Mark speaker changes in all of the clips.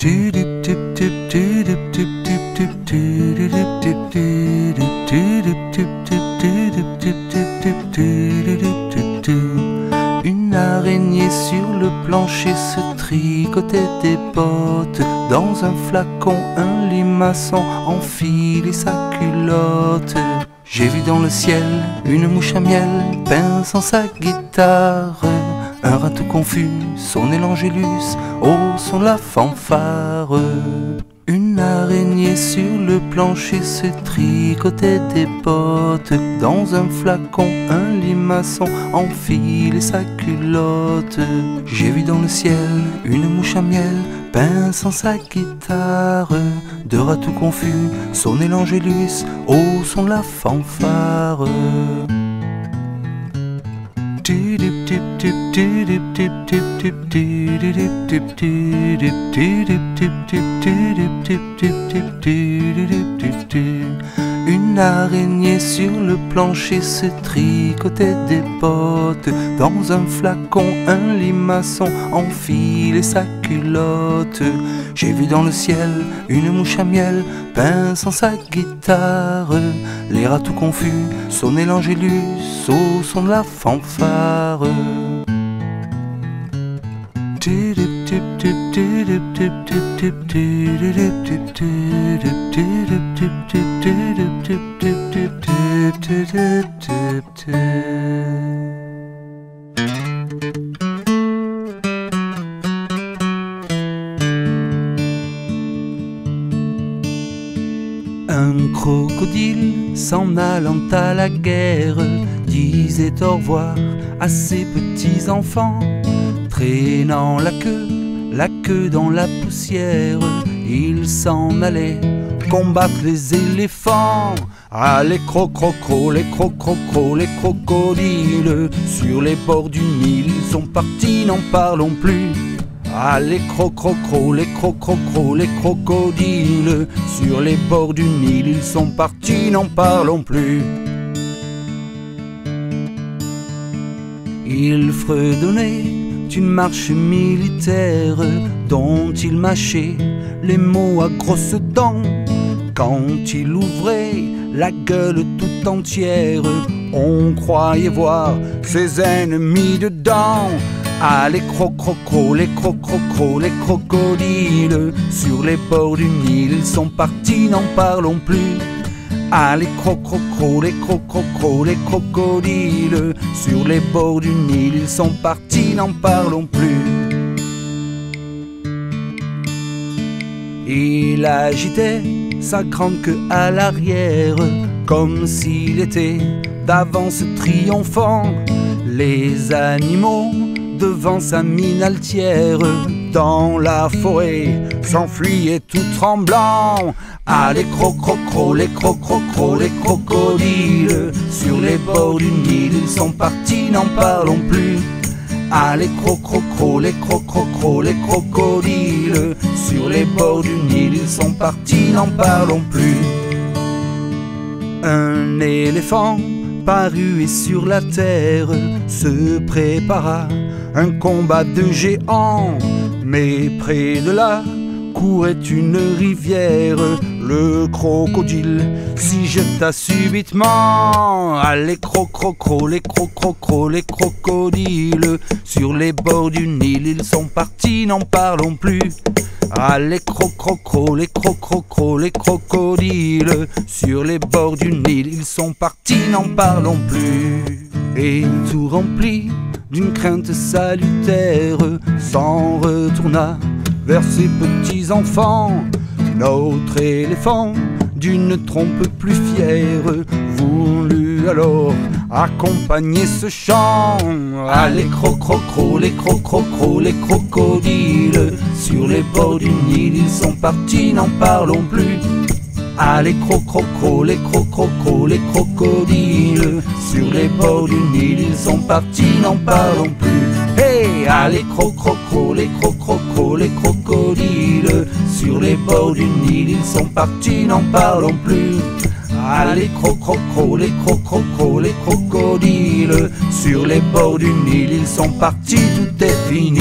Speaker 1: Une araignée sur le plancher se tricotait des bottes. Dans un flacon, un limaçon enfilait sa culotte. J'ai vu dans le ciel une mouche à miel pinçant sa guitare. Un rat tout confus sonnait l'angélus au son de la fanfare. Une araignée sur le plancher se tricotait des bottes. Dans un flacon, un limaçon enfilait sa culotte. J'ai vu dans le ciel une mouche à miel pinçant sa guitare. Deux rats tout confus sonnaient l'angélus au son de la fanfare. Une araignée sur le plancher se tricotait des bottes. Dans un flacon, un limaçon enfilait sa culotte. J'ai vu dans le ciel une mouche à miel pinçant sa guitare. Les rats tout confus sonnaient l'angélus au son de la fanfare. Un crocodile s'en allant à la guerre disait au revoir à ses petits enfants. Traînant la queue dans la poussière, il s'en allait combattre les éléphants. Ah les crococros, les crococros, les crocodiles, sur les bords du Nil ils sont partis, n'en parlons plus. Ah les crococros, les crococros, les crocodiles, sur les bords du Nil ils sont partis, n'en parlons plus. Il fredonnait une marche militaire dont il mâchait les mots à grosses dents. Quand il ouvrait la gueule tout entière, on croyait voir ses ennemis dedans. Ah les crococros, les crococros, les crocodiles, sur les bords du Nil ils sont partis, n'en parlons plus. Ah les crococros, les crococros, les crocodiles, sur les bords du Nil ils sont partis, n'en parlons plus. Il agitait sa grande queue à l'arrière, comme s'il était d'avance triomphant. Les animaux devant sa mine altière, dans la forêt s'enfuyaient tout tremblants. Ah les crococros, les crococros, les crocodiles, sur les bords du Nil ils sont partis, n'en parlons plus. Ah les crococros, les crococros, les crocodiles, sur les bords du Nil ils sont partis, n'en parlons plus. Un éléphant parut et sur la terre se prépara un combat de géants. Mais près de là courait une rivière, le crocodile s'y jeta subitement. Ah les crococros, les crococros, les crocodiles, sur les bords du Nil ils sont partis, n'en parlons plus. Ah les crococros, les crococros, les crocodiles, sur les bords du Nil ils sont partis, n'en parlons plus. Et tout rempli d'une crainte salutaire, s'en retourna vers ses petits enfants. Notre éléphant, d'une trompe plus fière, voulut alors accompagner ce chant. Ah les crococros, les crococros, les crocodiles, sur les bords du Nil ils sont partis, n'en parlons plus. Ah les crococros, les crococros, les crocodiles, sur les bords du Nil ils sont partis, n'en parlons plus. Hey, ah les crococros, les crococros, les crocodiles, sur les bords du Nil ils sont partis, n'en parlons plus. Ah les crococros, les crococros, les crocodiles, sur les bords du Nil ils sont partis, tout est fini.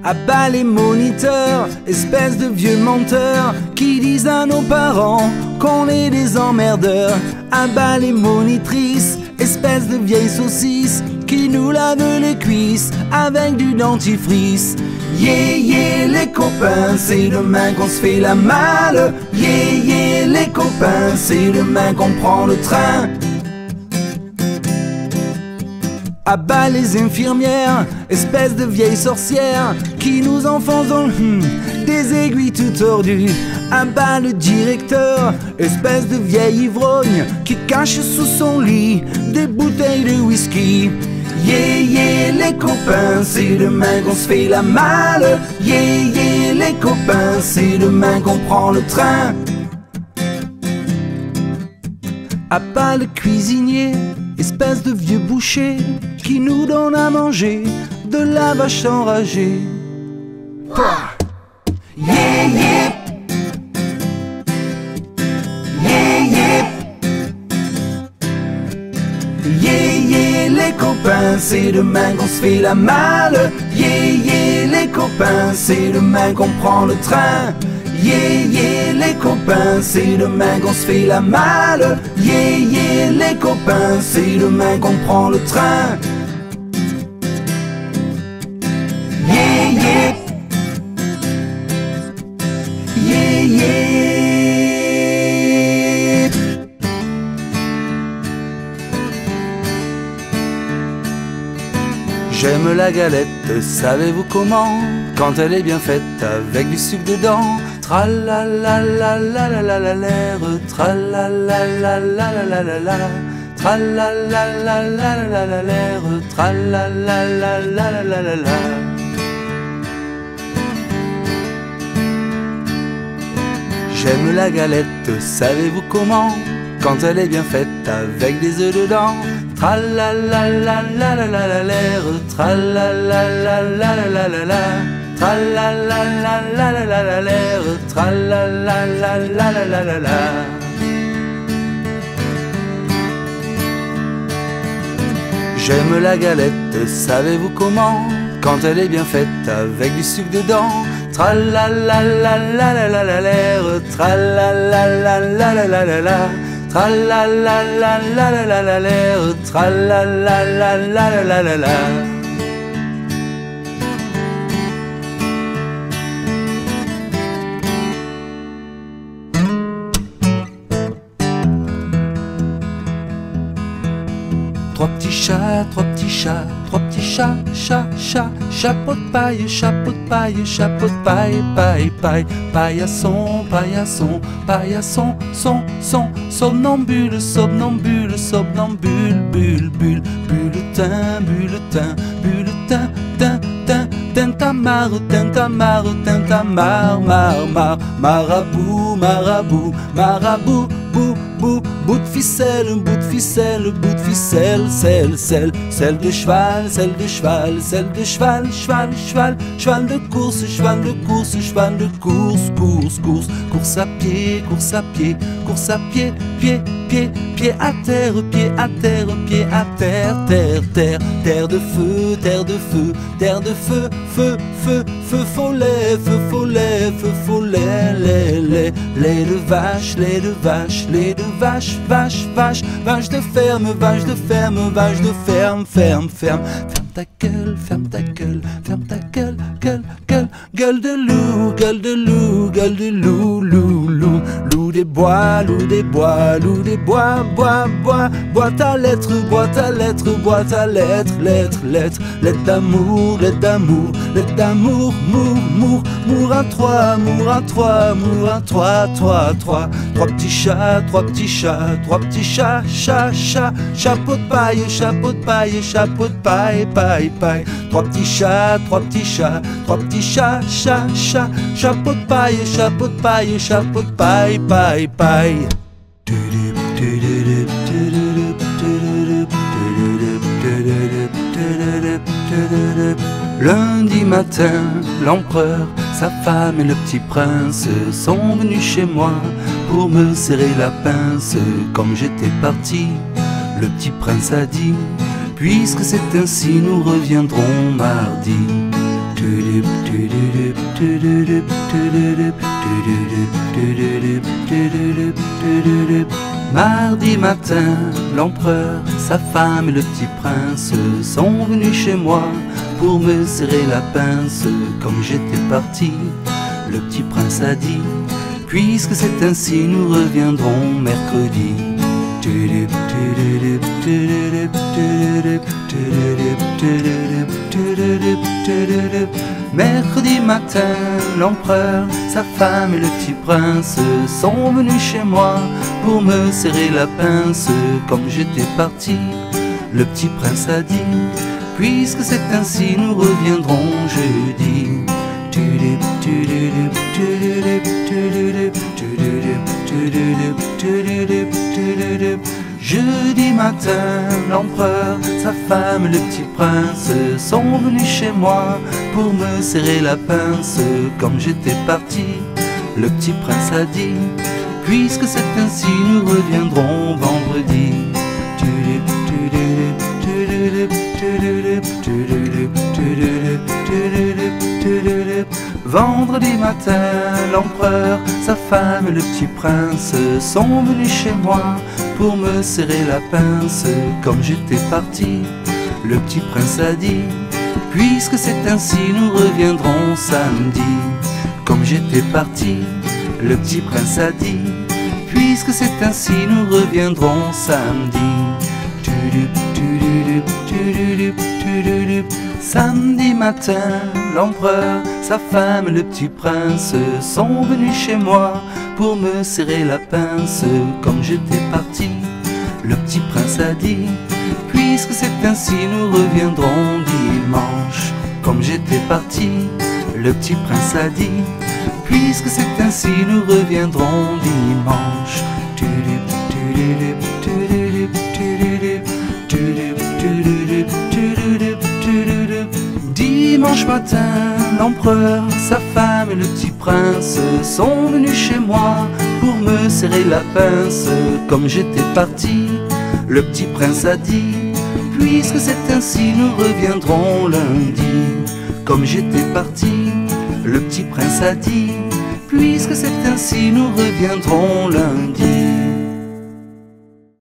Speaker 1: À bas les moniteurs, espèces de vieux menteurs qui disent à nos parents qu'on est des emmerdeurs. À bas les monitrices, espèces de vieilles saucisses qui nous lavent les cuisses avec du dentifrice. Yeah yeah les copains, c'est demain qu'on se fait la malle. Yeah yeah les copains, c'est demain qu'on prend le train. À bas les infirmières, espèces de vieilles sorcières qui nous enfoncent dans des aiguilles tout tordues. À bas le directeur, espèce de vieille ivrogne qui cache sous son lit des bouteilles de whisky. Yeah yeah les copains, c'est demain qu'on se fait la malle. Yeah yeah les copains, c'est demain qu'on prend le train. À bas le cuisinier, espèce de vieux boucher qui nous donne à manger de la vache enragée. Yeah yeah, yeah yeah, yeah yeah les copains, c'est demain qu'on se fait la malle. Yeah yeah les copains, c'est demain qu'on prend le train. Yeah yeah les copains, c'est demain qu'on se fait la malle. Yeah yeah les copains, c'est demain qu'on prend le train. Yeah yeah, yeah yeah. J'aime la galette, savez-vous comment? Quand elle est bien faite avec du sucre dedans. Tralalalalalalalalalère, tralalalalalalalalalère, tralalalalalalalalalère, tralalalalalalala. J'aime la galette, savez-vous comment? Quand elle est bien faite avec des œufs dedans. Tralalalalalalalalalère, tralalalalalalala. Tralalalalalalalalalère, tralalalalalalala. J'aime la galette, savez-vous comment? Quand elle est bien faite avec du sucre dedans. Tralalalalalalalalalère, tralalalalalalala. Tralalalalalalalalalère, tralalalalalalala. Trois petits chats, trois petits chats, trois petits chats, chat, chat, chapeau de paille, chapeau de paille, chapeau de paille, paille, paille, paillasson, paillasson, paillasson, son, somnambule, somnambule, somnambule, bulle, bulle, bulletin, bulletin, bulletin, tin, tin, tintamarre, tintamarre, tintamarre, mar, mar, marabout, marabout, marabout, bou, bou, bout de ficelle, bout de ficelle, bout de ficelle, selle, selle, selle de cheval, selle de cheval, selle de cheval, cheval, cheval, cheval de course, cheval de course, cheval de course, course, course, course à pied, course à pied, course à pied, pied, pied, pied à terre, pied à terre, pied à terre, terre, terre, terre de feu, terre de feu, terre de feu, feu, feu, feu follet, feu follet, feu follet, lait, lait de vache, lait de vache, lait de vache, vache, vache, vache de ferme, vache de ferme, vache de ferme, ferme, ferme. Ferme ta gueule, ferme ta gueule, ferme ta gueule, gueule, gueule, gueule de loup, gueule de loup, gueule de loup, loup, loup, loup des bois, loup des bois, loup des bois, bois, bois, bois ta lettre, bois ta lettre, bois ta lettre, lettre, lettre, lettre d'amour, lettre d'amour, lettre d'amour, mour, mour, mour à trois, mour à trois, mour à trois, trois, trois, trois petits chats, trois petits chats, trois petits chats, chat, chat, chapeau de paille, chapeau de paille, chapeau de paille, paille, paille, trois petits chats, trois petits chats, trois petits chats, chat, chat, chapeau de paille, chapeau de paille, chapeau de paille, paille, paille. Lundi matin, l'empereur, sa femme et le petit prince sont venus chez moi pour me serrer la pince. Comme j'étais parti, le petit prince a dit: puisque c'est ainsi, nous reviendrons mardi. Mardi matin, l'empereur, sa femme et le petit prince sont venus chez moi pour me serrer la pince. Comme j'étais parti, le petit prince a dit: puisque c'est ainsi, nous reviendrons mercredi. Mercredi matin, l'empereur, sa femme et le petit prince sont venus chez moi pour me serrer la pince. Comme j'étais parti, le petit prince a dit: puisque c'est ainsi, nous reviendrons jeudi. Jeudi matin, l'empereur, sa femme et le petit prince sont venus chez moi pour me serrer la pince. Comme j'étais parti, le petit prince a dit: puisque c'est ainsi, nous reviendrons vendredi. Vendredi matin, l'empereur, sa femme et le petit prince sont venus chez moi pour me serrer la pince. Comme j'étais parti, le petit prince a dit: puisque c'est ainsi, nous reviendrons samedi. Comme j'étais parti, le petit prince a dit: puisque c'est ainsi, nous reviendrons samedi. Samedi matin, l'empereur, sa femme et le petit prince sont venus chez moi pour me serrer la pince. Comme j'étais parti, le petit prince a dit: puisque c'est ainsi, nous reviendrons dimanche. Comme j'étais parti, le petit prince a dit: puisque c'est ainsi, nous reviendrons dimanche. Dimanche matin, l'empereur, sa femme et le petit prince sont venus chez moi pour me serrer la pince. Comme j'étais parti, le petit prince a dit: puisque c'est ainsi, nous reviendrons lundi. Comme j'étais parti, le petit prince a dit: puisque c'est ainsi, nous reviendrons lundi.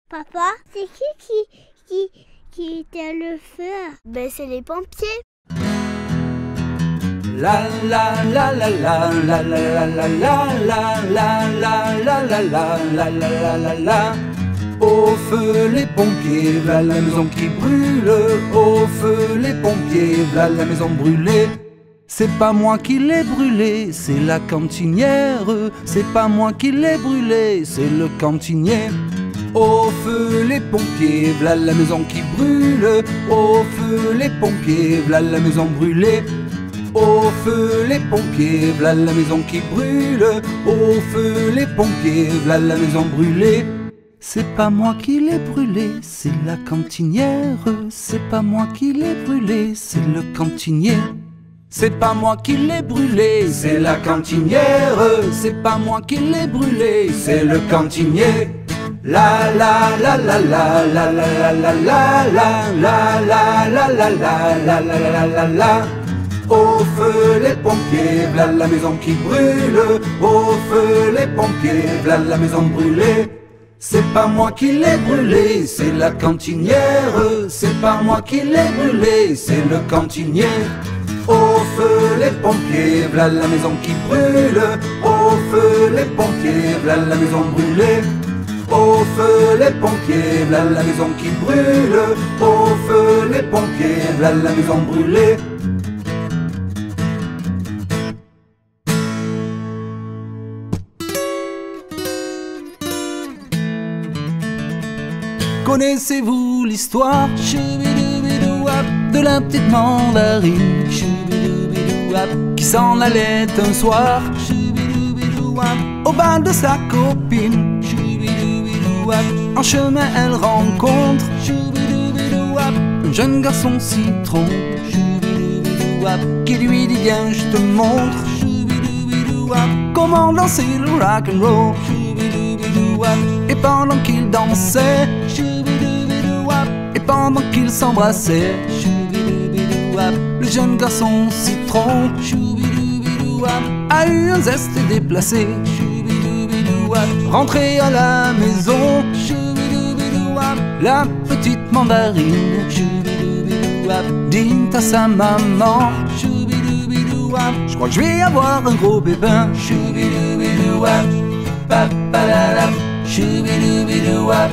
Speaker 2: Papa, c'est qui éteint le feu? Ben c'est les pompiers.
Speaker 1: La la la la la la la la la la la la la la la la la la la. Au feu les pompiers, v'là la maison qui brûle. Au feu les pompiers, v'là la maison brûlée. C'est pas moi qui l'ai brûlé, c'est la cantinière. C'est pas moi qui l'ai brûlé, c'est le cantinier. Au feu les pompiers, v'là la maison qui brûle. Au feu les pompiers, v'là la maison brûlée. Au feu les pompiers, v'là la maison qui brûle. Au feu les pompiers, v'là la maison brûlée. C'est pas moi qui l'ai brûlé, c'est la cantinière. C'est pas moi qui l'ai brûlé, c'est le cantinier. C'est pas moi qui l'ai brûlé, c'est la cantinière. C'est pas moi qui l'ai brûlé, c'est le cantinier. La la la la la la la la la la la la la la la la la la. Au feu les pompiers, v'là la maison qui brûle. Au feu les pompiers, v'là la maison brûlée. C'est pas moi qui l'ai brûlé, c'est la cantinière. C'est pas moi qui l'ai brûlé, c'est le cantinier. Au feu les pompiers, v'là la maison qui brûle. Au feu les pompiers, v'là la maison brûlée. Au feu les pompiers, v'là la maison qui brûle. Au feu les pompiers, v'là la maison brûlée. Connaissez-vous l'histoire de la petite mandarine qui s'en allait un soir au bal de sa copine? En chemin elle rencontre un jeune garçon citron qui lui dit: viens, je te montre comment danser le rock'n'roll. Et pendant qu'il dansait, et pendant qu'il s'embrassait, le jeune garçon citron a eu un zeste déplacé. Rentrée à la maison, la petite mandarine dit à sa maman, je crois que je vais avoir un gros pépin. Papalalap, choubidoubidouap,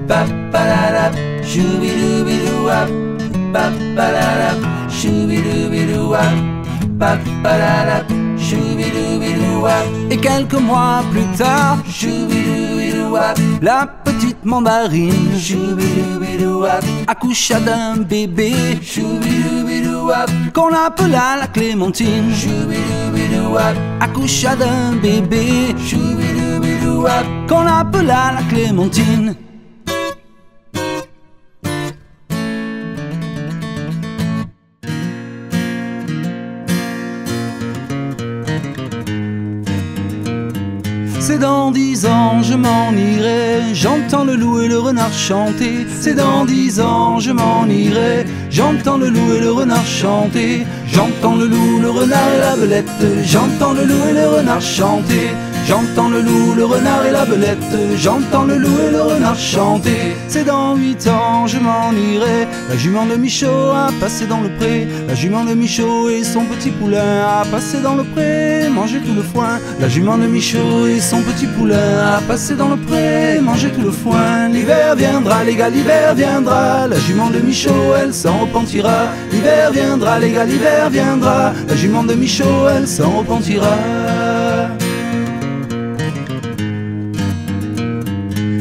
Speaker 1: papalalap, choubidoubidouap, papalalap, choubidoubidouap, papalalap, choubidoubidouap. Et quelques mois plus tard, choubidoubidouap, la petite mandarine, choubidoubidouap, accoucha d'un bébé, choubidoubidouap, qu'on appela la Clémentine, choubidoubidouap, accoucha d'un bébé, choubidoubidouap, qu'on appela la Clémentine. C'est dans 10 ans je m'en irai, j'entends le loup et le renard chanter. C'est dans 10 ans je m'en irai, j'entends le loup et le renard chanter. J'entends le loup, le renard et la belette, j'entends le loup et le renard chanter. J'entends le loup, le renard et la belette, j'entends le loup et le renard chanter. C'est dans 8 ans je m'en irai, la jument de Michaud a passé dans le pré. La jument de Michaud et son petit poulain a passé dans le pré, manger tout le foin. La jument de Michaud et son petit poulain a passé dans le pré, manger tout le foin. L'hiver viendra les gars, l'hiver viendra, la jument de Michaud elle s'en repentira. L'hiver viendra les gars, l'hiver viendra, la jument de Michaud elle s'en repentira.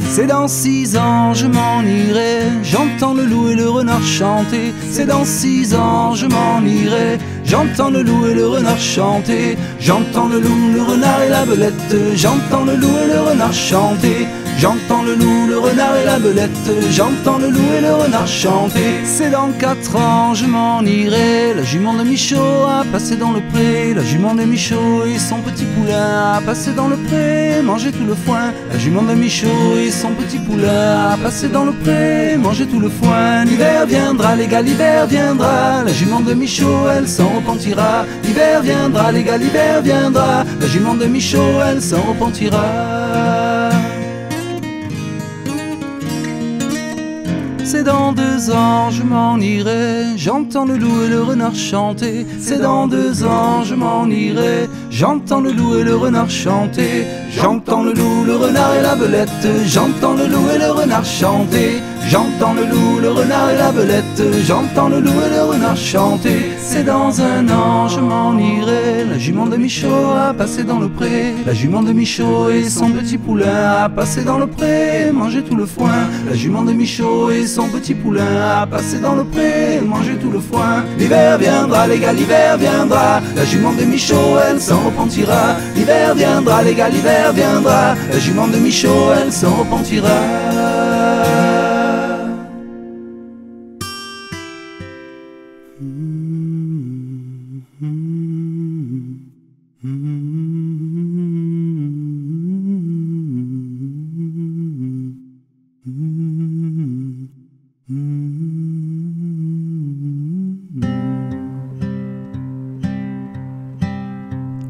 Speaker 1: C'est dans 6 ans je m'en irai, j'entends le loup et le renard chanter. C'est dans 6 ans je m'en irai, j'entends le loup et le renard chanter. J'entends le loup, le renard et la belette, j'entends le loup et le renard chanter. J'entends le loup, le renard et la belette, j'entends le loup et le renard chanter. C'est dans 4 ans je m'en irai, la jument de Michaud a passé dans le pré. La jument de Michaud et son petit poulain a passé dans le pré, manger tout le foin. La jument de Michaud et son petit poulain a passé dans le pré, manger tout le foin. L'hiver viendra les gars, l'hiver viendra, la jument de Michaud elle s'en repentira. L'hiver viendra les gars, l'hiver viendra, la jument de Michaud elle s'en repentira. C'est dans 2 ans je m'en irai, j'entends le loup et le renard chanter. C'est dans 2 ans je m'en irai, j'entends le loup et le renard chanter. J'entends le loup, le renard et la belette, j'entends le loup et le renard chanter. J'entends le loup, le renard et la belette, j'entends le loup et le renard chanter. C'est dans 1 an je m'en irai, la jument de Michaud a passé dans le pré. La jument de Michaud et son petit poulain a passé dans le pré, manger tout le foin. La jument de Michaud et son petit poulain a passé dans le pré, manger tout le foin. L'hiver viendra les gars, l'hiver viendra, la jument de Michaud elle s'en repentira. L'hiver viendra les gars, l'hiver viendra, la jument de Michaud elle s'en repentira.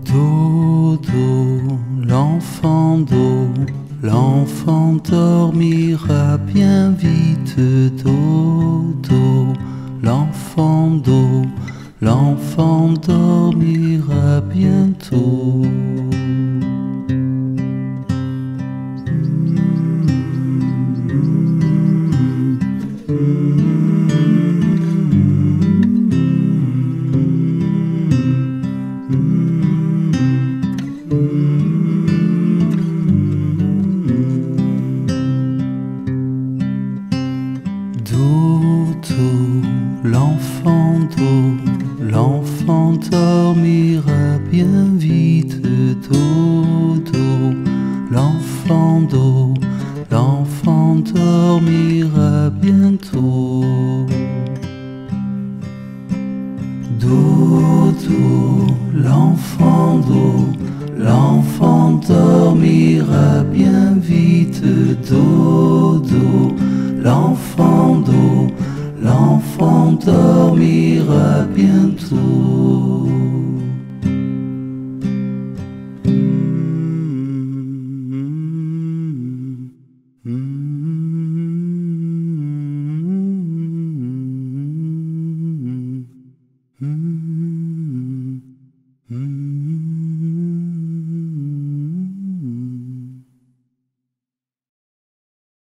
Speaker 1: Dodo, l'enfant d'eau, l'enfant dormira bien vite. Dodo, l'enfant d'eau, l'enfant dormira bientôt. Dodo, l'enfant d'eau, l'enfant dormira bien vite. Dodo, l'enfant d'eau, l'enfant dormira bientôt. Dodo, l'enfant d'eau, l'enfant dormira bien vite. Dodo, l'enfant d'eau, l'enfant dormira bientôt.